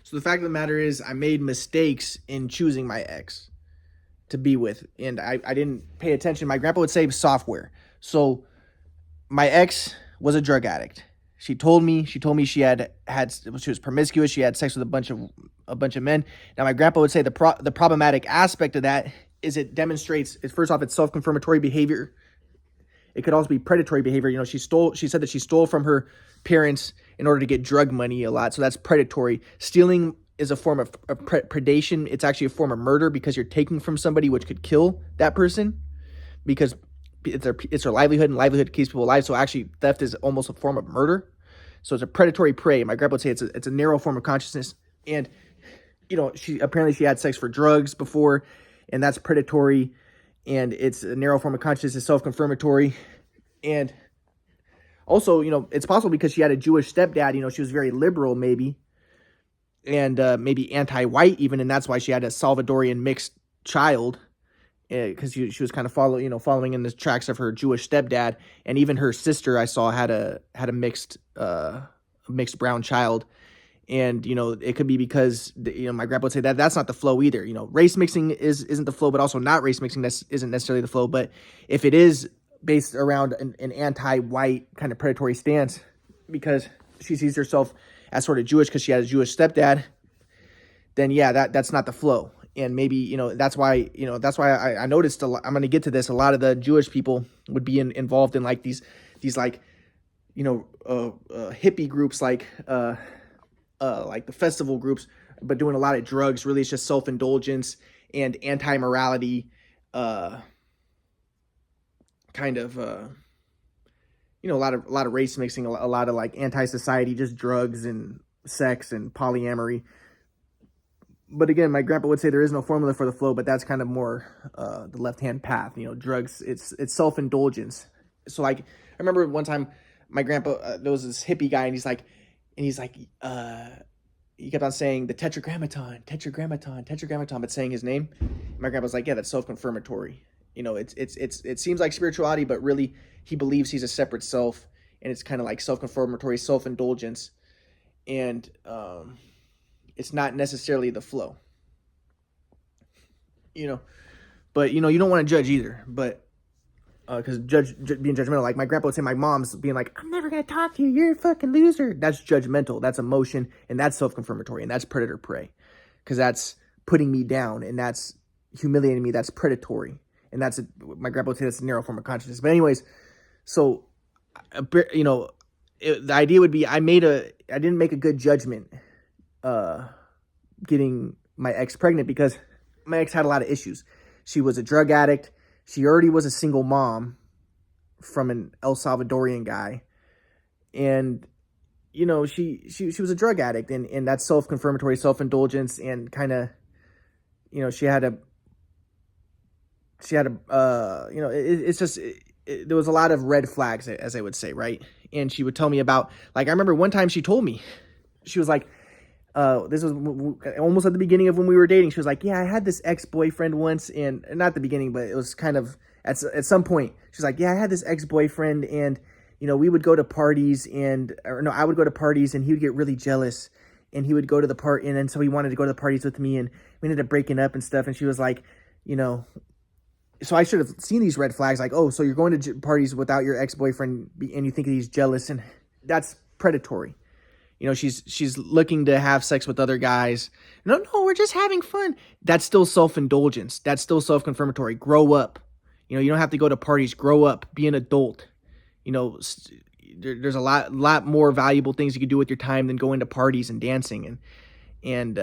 So the fact of the matter is, I made mistakes in choosing my ex to be with, and I didn't pay attention. My grandpa would say software. So my ex was a drug addict. She told me she was promiscuous. She had sex with a bunch of men. Now my grandpa would say the problematic aspect of that is it demonstrates, first off, it's self-confirmatory behavior. It could also be predatory behavior. She said that she stole from her parents in order to get drug money a lot. So that's predatory. Stealing is a form of predation. It's actually a form of murder because you're taking from somebody, which could kill that person because it's their livelihood, and livelihood keeps people alive. So actually theft is almost a form of murder. So it's a predatory prey. My grandpa would say it's a narrow form of consciousness. And, she had sex for drugs before, and that's predatory. And it's a narrow form of consciousness, it's self-confirmatory. And also, it's possible because she had a Jewish stepdad, she was very liberal maybe, and maybe anti-white even, and that's why she had a Salvadorian mixed child, because she was kind of following in the tracks of her Jewish stepdad. And even her sister I saw had a mixed brown child. And, it could be because, my grandpa would say that that's not the flow either. Race mixing isn't the flow, but also not race mixing isn't necessarily the flow. But if it is based around an anti-white kind of predatory stance, because she sees herself as sort of Jewish because she has a Jewish stepdad, then yeah, that's not the flow. And maybe, that's why I noticed I'm going to get to this. A lot of the Jewish people would be involved in like these like, hippie groups, like the festival groups, but doing a lot of drugs. Really, it's just self-indulgence and anti-morality, a lot of race mixing, a lot of like anti-society, just drugs and sex and polyamory. But again, my grandpa would say there is no formula for the flow, but that's kind of more the left-hand path. Drugs, it's self-indulgence. So like, I remember one time my grandpa, there was this hippie guy, and he's like, he kept on saying the tetragrammaton, but saying his name. My grandpa's like, yeah, that's self-confirmatory. It seems like spirituality, but really he believes he's a separate self, and it's kind of like self-confirmatory, self-indulgence, and it's not necessarily the flow. But you don't want to judge either, but because being judgmental, like my grandpa would say, my mom's being like, I'm never gonna talk to you, you're a fucking loser. That's judgmental, that's emotion, and that's self-confirmatory, and that's predator prey, because that's putting me down, and that's humiliating me, that's predatory, and my grandpa would say that's a narrow form of consciousness. But anyways, so the idea would be I didn't make a good judgment getting my ex pregnant, because my ex had a lot of issues. She was a drug addict. She already was a single mom from an El Salvadorian guy. And, she was a drug addict, and that's self-confirmatory, self-indulgence, and kind of, there was a lot of red flags, as I would say, right? And she would tell me about, like, I remember one time she told me, she was like, this was almost at the beginning of when we were dating. She was like, yeah, I had this ex-boyfriend once, and not the beginning, but it was kind of at some point. She's like, yeah, I had this ex-boyfriend, and, we would go to parties, I would go to parties, and he would get really jealous, and he would go to the party, and then so he wanted to go to the parties with me, and we ended up breaking up and stuff. And she was like, so I should have seen these red flags, like, oh, so you're going to parties without your ex-boyfriend, and you think he's jealous, and that's predatory. She's looking to have sex with other guys. No, we're just having fun. That's still self-indulgence. That's still self-confirmatory. Grow up. You don't have to go to parties. Grow up. Be an adult. There's a lot more valuable things you can do with your time than going to parties and dancing and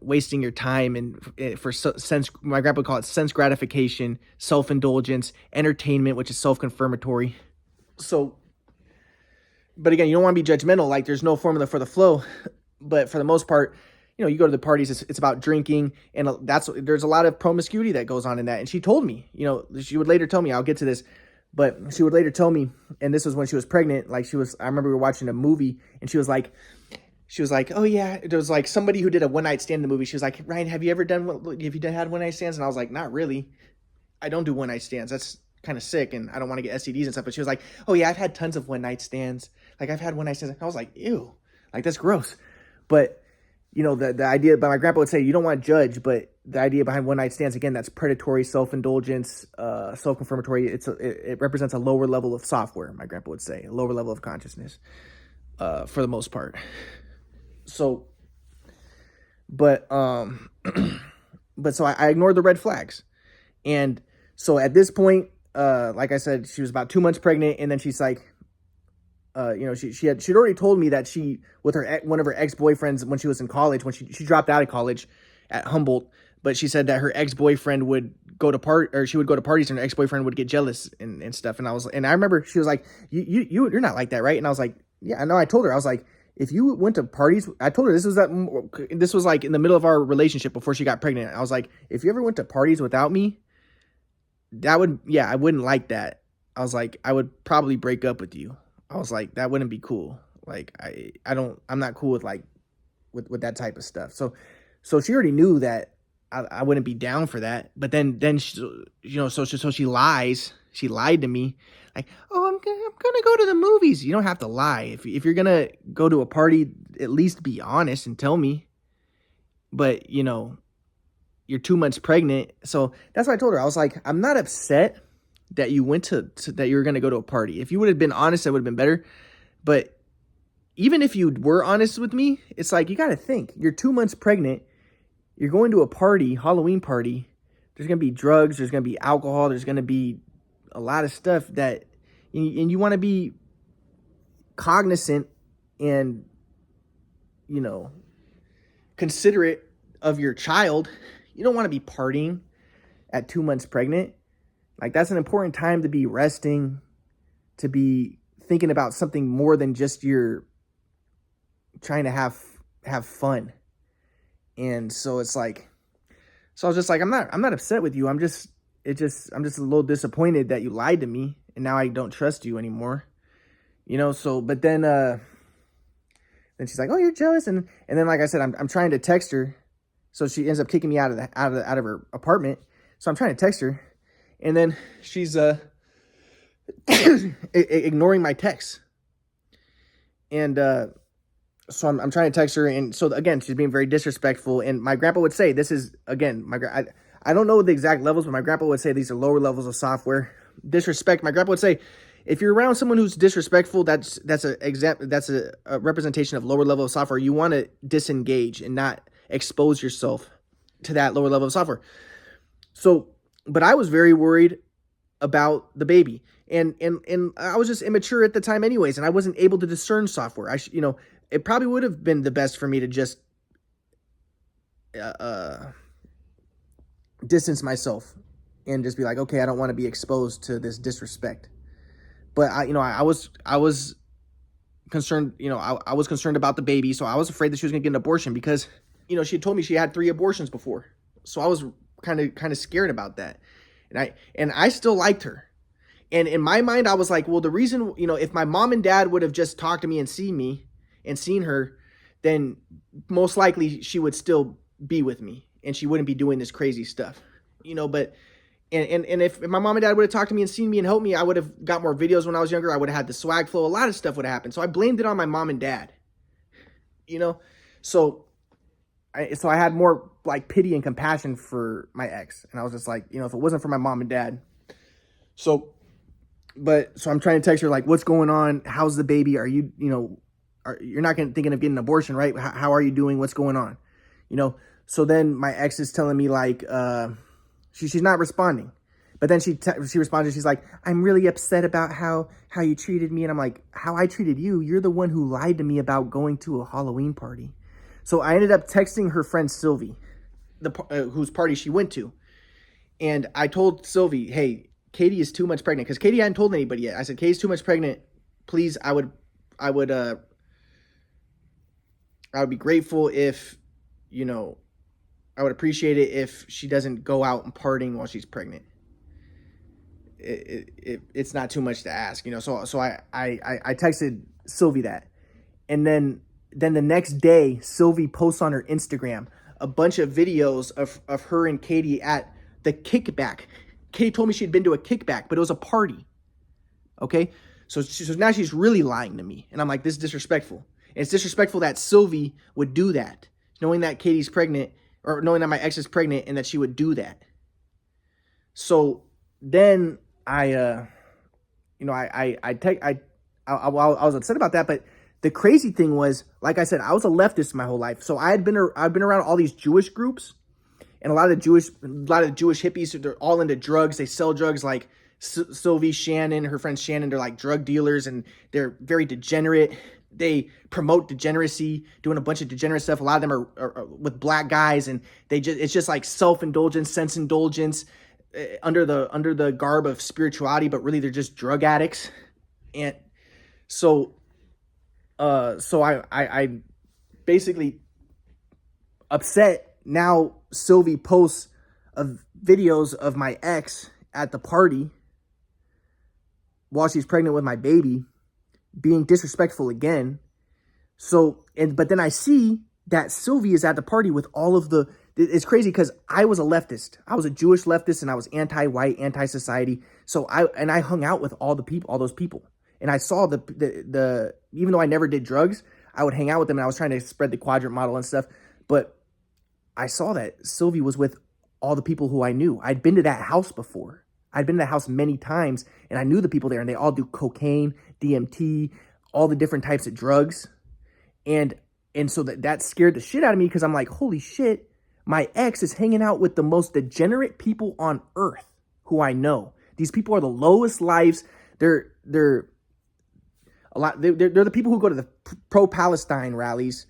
wasting your time and for sense. My grandpa would call it sense gratification, self-indulgence, entertainment, which is self-confirmatory. So, but again, you don't want to be judgmental. Like, there's no formula for the flow, but for the most part, you go to the parties, it's about drinking, and there's a lot of promiscuity that goes on in that. And she told me, she would later tell me, I'll get to this, but she would later tell me, and this was when she was pregnant. Like, I remember we were watching a movie, and she was like, oh yeah, there was like somebody who did a one night stand in the movie. She was like, Ryan, have you had one night stands? And I was like, not really. I don't do one night stands. That's kind of sick, and I don't want to get STDs and stuff. But she was like, oh yeah, I've had tons of one night stands. Like, I've had one night stands. I was like, ew, like, that's gross. But you know, the idea, but my grandpa would say, you don't want to judge, but the idea behind one night stands, again, that's predatory, self-indulgence, self-confirmatory. It represents a lower level of software, my grandpa would say, a lower level of consciousness, for the most part. So, but so I ignored the red flags. And so at this point, like I said, she was about 2 months pregnant, and then she's like, you know, she'd already told me that she, with one of her ex-boyfriends when she was in college, when she dropped out of college at Humboldt, but she said that her ex-boyfriend would go to she would go to parties and her ex-boyfriend would get jealous and stuff. And I remember she was like, you're not like that, right? And I was like, yeah, I know. I told her, I was like, if you went to parties, I told her this was like in the middle of our relationship before she got pregnant. I was like, if you ever went to parties without me, I wouldn't like that. I was like, I would probably break up with you. I was like, that wouldn't be cool. Like, I'm not cool with like, with that type of stuff. So she already knew that I wouldn't be down for that. But then she, you know, so she lies. She lied to me, like, oh, I'm gonna go to the movies. You don't have to lie. If you're gonna go to a party, at least be honest and tell me. But you know, you're 2 months pregnant, so that's what I told her. I was like, I'm not upset that you went to that you were gonna go to a party. If you would have been honest, that would have been better. But even if you were honest with me, it's like, you got to think, you're 2 months pregnant. You're going to a party, Halloween party. There's going to be drugs. There's going to be alcohol. There's going to be a lot of stuff that, and you want to be cognizant and, you know, considerate of your child. You don't want to be partying at 2 months pregnant. Like, that's an important time to be resting, to be thinking about something more than just your trying to have fun. And so it's like, so I was just like, I'm not upset with you. I'm just a little disappointed that you lied to me and now I don't trust you anymore. You know, so, but then she's like, oh, you're jealous. And then, like I said, I'm trying to text her. So she ends up kicking me out of her apartment. So I'm trying to text her, and then she's ignoring my texts. And so I'm trying to text her, and so again, she's being very disrespectful. And my grandpa would say, this is, again, I don't know the exact levels, but my grandpa would say these are lower levels of software disrespect. My grandpa would say, if you're around someone who's disrespectful, that's a representation of lower level of software. You want to disengage and not expose yourself to that lower level of software. So, but I was very worried about the baby, and I was just immature at the time anyways, and I wasn't able to discern software. It probably would have been the best for me to just distance myself and just be like, okay, I don't want to be exposed to this disrespect. But I was concerned, I was concerned about the baby. So I was afraid that she was going to get an abortion because, she had told me she had 3 abortions before. So I was kind of scared about that. And I still liked her. And in my mind, I was like, well, the reason, if my mom and dad would have just talked to me and seen her, then most likely she would still be with me and she wouldn't be doing this crazy stuff, but if my mom and dad would have talked to me and seen me and helped me, I would have got more videos when I was younger. I would have had the swag flow. A lot of stuff would have happened. So I blamed it on my mom and dad, so I had more like pity and compassion for my ex. And I was just like, if it wasn't for my mom and dad. So I'm trying to text her, like, what's going on? How's the baby? Are you, you're not thinking of getting an abortion, right? How are you doing? What's going on? So then my ex is telling me like, she's not responding, but then she responded. She's like, I'm really upset about how you treated me. And I'm like, how I treated you? You're the one who lied to me about going to a Halloween party. So I ended up texting her friend Sylvie, whose party she went to. And I told Sylvie, hey, Katie is 2 months pregnant, because Katie hadn't told anybody yet. I said, Katie's 2 months pregnant. Please, I would be grateful if, I would appreciate it if she doesn't go out and partying while she's pregnant. It's not too much to ask, So I texted Sylvie that, and then the next day, Sylvie posts on her Instagram a bunch of videos of her and Katie at the kickback. Katie told me she'd been to a kickback, but it was a party. Okay, so now she's really lying to me, and I'm like, this is disrespectful. And it's disrespectful that Sylvie would do that. knowing that Katie's pregnant, or knowing that my ex is pregnant, and that she would do that. So then I was upset about that. But the crazy thing was, like I said, I was a leftist my whole life. So I've been around all these Jewish groups, and a lot of Jewish hippies. They're all into drugs. They sell drugs, like Sylvie Shannon, her friend Shannon. They're like drug dealers, and they're very degenerate. They promote degeneracy, doing a bunch of degenerate stuff. A lot of them are with black guys, and it's just like self-indulgence, sense indulgence, under the garb of spirituality, but really they're just drug addicts. And so I basically upset. Now Sylvie posts of videos of my ex at the party while she's pregnant with my baby, being disrespectful again. But then I see that Sylvie is at the party with all of the, it's crazy because I was a leftist. I was a Jewish leftist, and I was anti-white, anti-society. So I hung out with all those people. And I saw the even though I never did drugs, I would hang out with them, and I was trying to spread the quadrant model and stuff. But I saw that Sylvie was with all the people who I knew. I'd been to that house before. I'd been to that house many times, and I knew the people there, and they all do cocaine, DMT, all the different types of drugs. And so that scared the shit out of me, because I'm like, holy shit, my ex is hanging out with the most degenerate people on earth who I know. These people are the lowest lives. They're the people who go to the pro-Palestine rallies.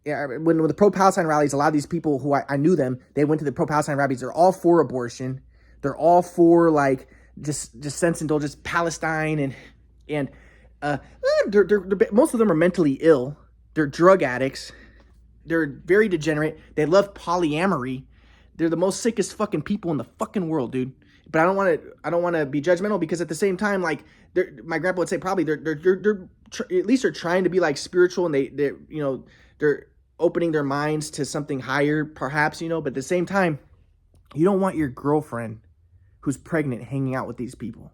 When the pro-Palestine rallies, a lot of these people who I knew them, they went to the pro-Palestine rallies. They're all for abortion. They're all for like just sense indulgence, Palestine, and most of them are mentally ill. They're drug addicts. They're very degenerate. They love polyamory. They're the most sickest fucking people in the fucking world, dude. But I don't want to be judgmental, because at the same time, like, my grandpa would say probably they're at least they're trying to be like spiritual, and they're opening their minds to something higher, perhaps, But at the same time, you don't want your girlfriend who's pregnant hanging out with these people,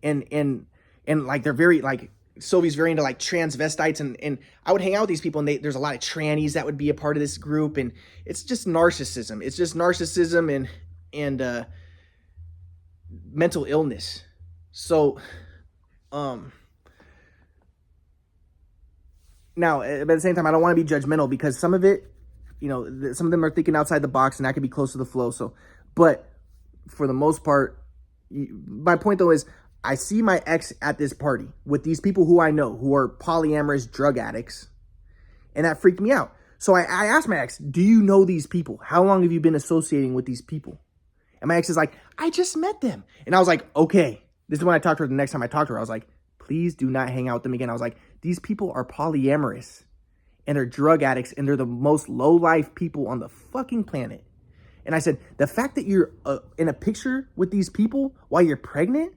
and like they're very like. Sylvie's very into like transvestites, and I would hang out with these people, and there's a lot of trannies that would be a part of this group, and it's just narcissism. It's just narcissism and mental illness. So, now at the same time, I don't want to be judgmental, because some of it, some of them are thinking outside the box, and that could be close to the flow. So, but for the most part, my point though is, I see my ex at this party with these people who I know, who are polyamorous drug addicts, and that freaked me out. So I asked my ex, do you know these people? How long have you been associating with these people? And my ex is like, I just met them. And I was like, okay. This is when I talked to her the next time I talked to her. I was like, please do not hang out with them again. I was like, these people are polyamorous, and they're drug addicts, and they're the most low-life people on the fucking planet. And I said, the fact that you're in a picture with these people while you're pregnant,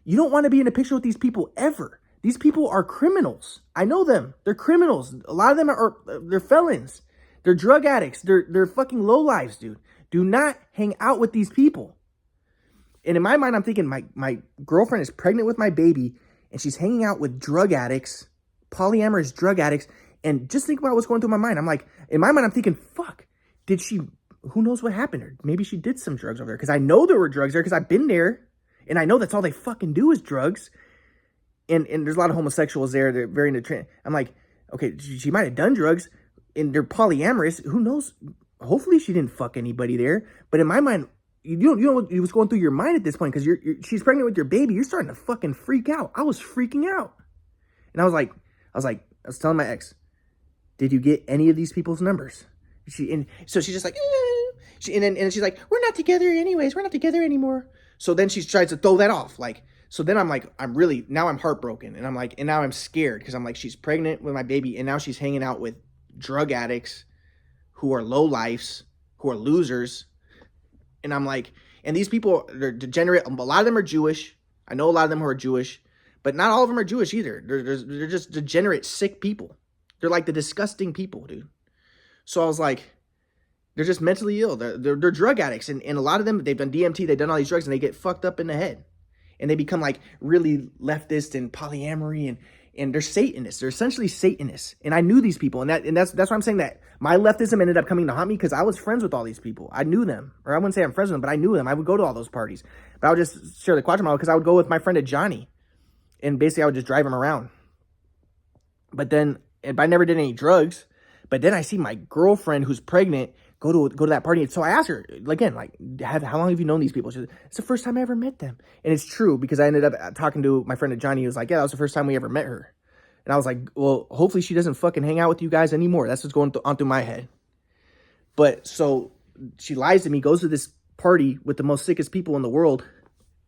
you don't want to be in a picture with these people ever. These people are criminals. I know them. They're criminals. A lot of them they're felons. They're drug addicts. They're fucking lowlives, dude. Do not hang out with these people. And in my mind, I'm thinking my girlfriend is pregnant with my baby, and she's hanging out with drug addicts, polyamorous drug addicts. And just think about what's going through my mind. I'm like, in my mind, I'm thinking, fuck, who knows what happened to her? Maybe she did some drugs over there, because I know there were drugs there, because I've been there. And I know that's all they fucking do is drugs. And there's a lot of homosexuals there. They're very into trans. I'm like, okay, she might have done drugs, and they're polyamorous. Who knows? Hopefully she didn't fuck anybody there. But in my mind, you know what's going through your mind at this point, because she's pregnant with your baby. You're starting to fucking freak out. I was freaking out. And I was telling my ex, did you get any of these people's numbers? So she's just like, and she's like, we're not together anyways. We're not together anymore. So then she tries to throw that off. So then I'm like, now I'm heartbroken. And I'm like, and now I'm scared, because I'm like, she's pregnant with my baby, and now she's hanging out with drug addicts who are low lifes, who are losers. And I'm like, and these people, they're degenerate. A lot of them are Jewish. I know a lot of them who are Jewish, but not all of them are Jewish either. They're just degenerate, sick people. They're like the disgusting people, dude. So I was like, they're just mentally ill. They're drug addicts. And a lot of them, they've done DMT, they've done all these drugs, and they get fucked up in the head. And they become like really leftist and polyamory. and they're Satanists. They're essentially Satanists. And I knew these people. And that's why I'm saying that my leftism ended up coming to haunt me, because I was friends with all these people. I knew them. Or I wouldn't say I'm friends with them, but I knew them. I would go to all those parties. But I would just share the Quadrant model because I would go with my friend Johnny. And basically I would just drive him around. But I never did any drugs. But then I see my girlfriend who's pregnant go to that party. So I asked her again, like, how long have you known these people? She said, it's the first time I ever met them. And it's true, because I ended up talking to my friend Johnny. He was like, yeah, that was the first time we ever met her. And I was like, well, hopefully she doesn't fucking hang out with you guys anymore. That's what's going on through my head. But so she lies to me, goes to this party with the most sickest people in the world,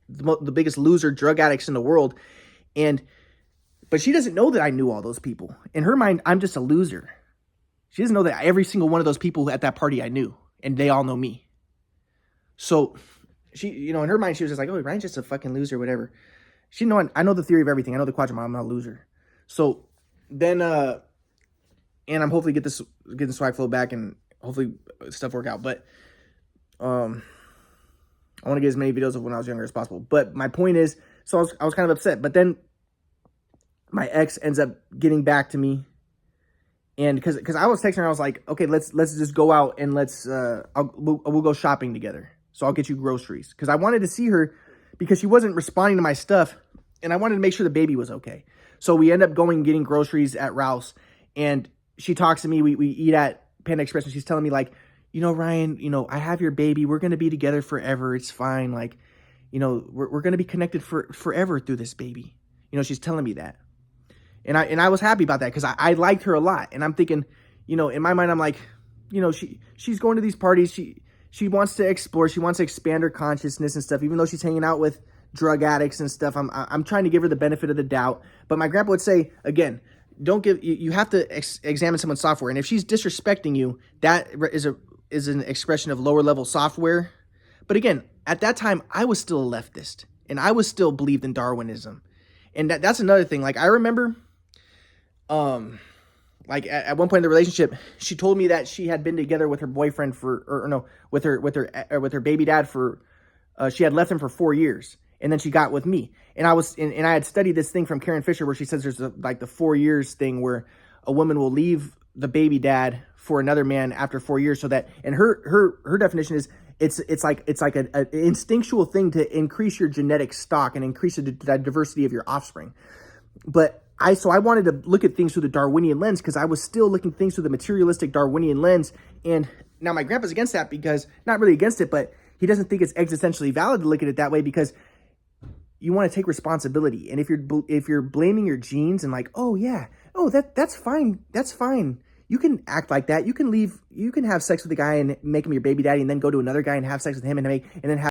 the biggest loser drug addicts in the world. But she doesn't know that I knew all those people. In her mind, I'm just a loser. She doesn't know that every single one of those people at that party I knew, and they all know me. So she, in her mind, she was just like, oh, Ryan's just a fucking loser, whatever. She didn't know I know the theory of everything. I know the Quadrant model. I'm not a loser. So then, and I'm hopefully getting swag flow back and hopefully stuff work out. But I want to get as many videos of when I was younger as possible. But my point is, so I was kind of upset. But then my ex ends up getting back to me. And because I was texting her, I was like, okay, let's just go out and we'll go shopping together. So I'll get you groceries. Because I wanted to see her because she wasn't responding to my stuff. And I wanted to make sure the baby was okay. So we end up going and getting groceries at Rouse. And she talks to me. We eat at Panda Express. And she's telling me, like, Ryan, I have your baby. We're going to be together forever. It's fine. Like, we're going to be connected forever through this baby. She's telling me that. And I was happy about that, because I liked her a lot. And I'm thinking, in my mind, I'm like, she's going to these parties. She wants to explore. She wants to expand her consciousness and stuff, even though she's hanging out with drug addicts and stuff. I'm trying to give her the benefit of the doubt. But my grandpa would say, again, you have to examine someone's software. And if she's disrespecting you, that is an expression of lower level software. But again, at that time, I was still a leftist, and I was still believed in Darwinism. And that's another thing. Like, I remember, like at one point in the relationship, she told me that she had been together with her boyfriend with her baby dad she had left him for 4 years, and then she got with me. And I had studied this thing from Karen Fisher where she says there's the 4 years thing where a woman will leave the baby dad for another man after 4 years, so that, and her definition is it's like an instinctual thing to increase your genetic stock and increase the diversity of your offspring. But I wanted to look at things through the Darwinian lens, because I was still looking at things through the materialistic Darwinian lens. And now my grandpa's against that, because, not really against it, but he doesn't think it's existentially valid to look at it that way, because you want to take responsibility. And if you're blaming your genes and like, oh yeah, oh that's fine, you can act like that. You can have sex with a guy and make him your baby daddy, and then go to another guy and have sex with him and then have